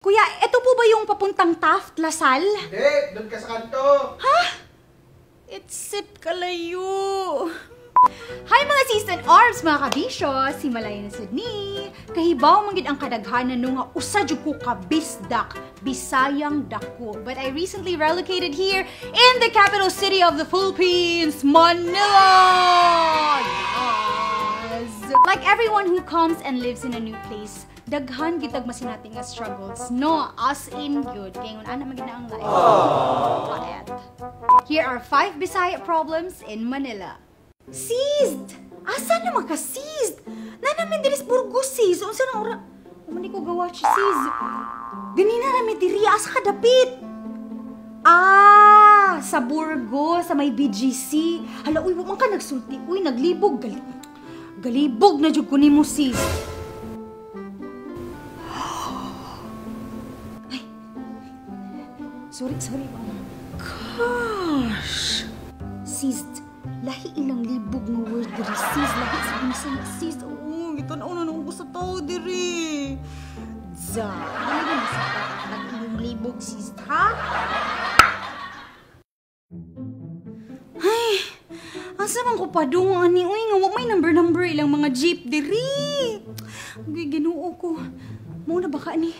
Kuya, eto po ba yung papuntang Taft, Lasal? Hindi, doon ka sa kanto. Ha? It's kalayo. Hi mga sis and orbs, mga kabisyo! Si Malaya na Sydney. Kahibaw manggid ang kadaghanan no nga usa jud ko ka bisdak, Bisayang dako. But I recently relocated here in the capital city of the Philippines, Manila! Yes! Like everyone who comes and lives in a new place, daghan gitag masinating nga struggles, no? As in good. Kaya ngun ana magina ang life. Paet. Here are 5 Bisaya problems in Manila. Seized! Asa naman ka seized? Nanamin diris Burgos seized. Unsa na ora? Umani ko gawa siya seized. Ganina namin diri asa ka dapit. Ah, sa Burgos, sa may BGC. Hala, uy, man ka nagsulti. Uy, naglibog. Galibog na jud ko nimo seized. Ay. Sorry. Gosh. Seized. Lahi ilang libog ng word diri, sis. Lahi sa binisay, sis. Oo, ito na nung sa tao diri. Za. Lahi na sa ilang libog, sis, ha? Ay, asa man ko pa doon, ani? Uy, nga, may number ilang mga jeep diri. Uy, ginuo ko. Muna baka ni?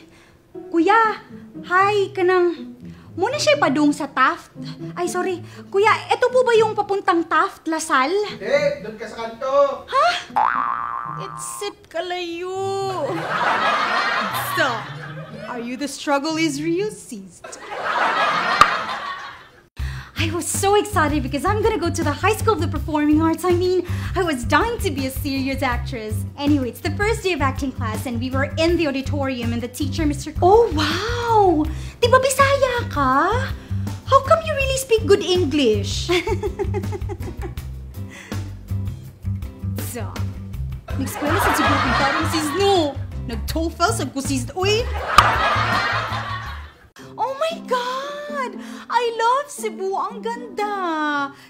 Kuya, hi, kanang... Muna siya padung sa Taft. Ay, sorry. Kuya, eto po ba yung papuntang Taft, Lasal? Hindi, doon ka sa kanto. Ha? It's kalayo. Stop. Are you the struggle is real, seized? I was so excited because I'm gonna go to the High School of the Performing Arts. I mean, I was dying to be a serious actress. Anyway, it's the first day of acting class and we were in the auditorium and the teacher, Mr. Oh, wow! Di ba Bisaya ka? How come you really speak good English? So, nag-eskwela sa siguro kung parang sis no. Nag-TOEFL sa kusis, uy! Oh my God! I love Cebu. Ang ganda.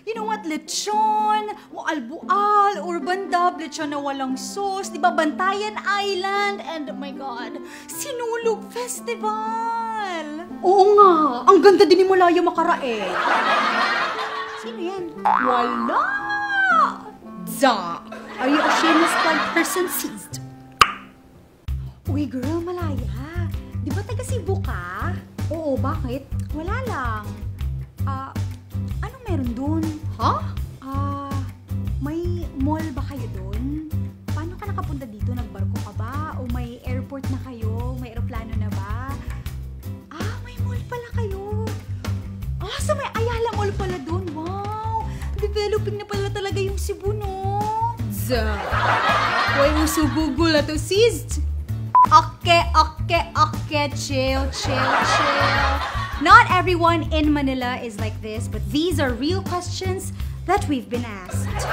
You know what? Lechon, albual, or bandab, lechon na walang sauce. Diba? Bantayan Island. And oh my God, Sinulog Festival. Oo nga. Ang ganda din ni Malaya makarae. Sino yan? Wala! Za! Are you a shameless plug person seized? Uy, girl, Malaya. Di ba taga Cebu ka? Oo, bakit? Wala lang. Anong meron dun? Ha? May mall ba kayo dun? Paano ka nakapunta dito? Nagbarko ka ba? O may airport na kayo? May aeroplano na ba? May mall pala kayo. Sa may Ayala Mall pala dun. Wow! Developing na pala talaga yung Cebu, no? Why mo so Google na to, sis? Okay. Chill. Not everyone in Manila is like this, but these are real questions that we've been asked.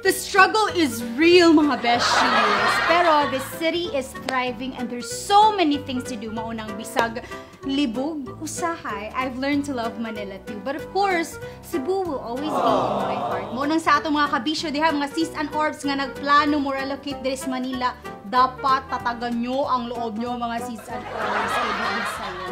The struggle is real, mga beshies. Pero the city is thriving and there's so many things to do. Maunang bisag, libog, usahay. I've learned to love Manila too. But of course, Cebu will always be in my heart. Maunang sa atong mga kabisyo, diha mga sis and orbs nga nagplano mo relocate diri sa Manila. Dapat tatagan nyo ang loob nyo, mga sis and orbs. Kay Bisaya.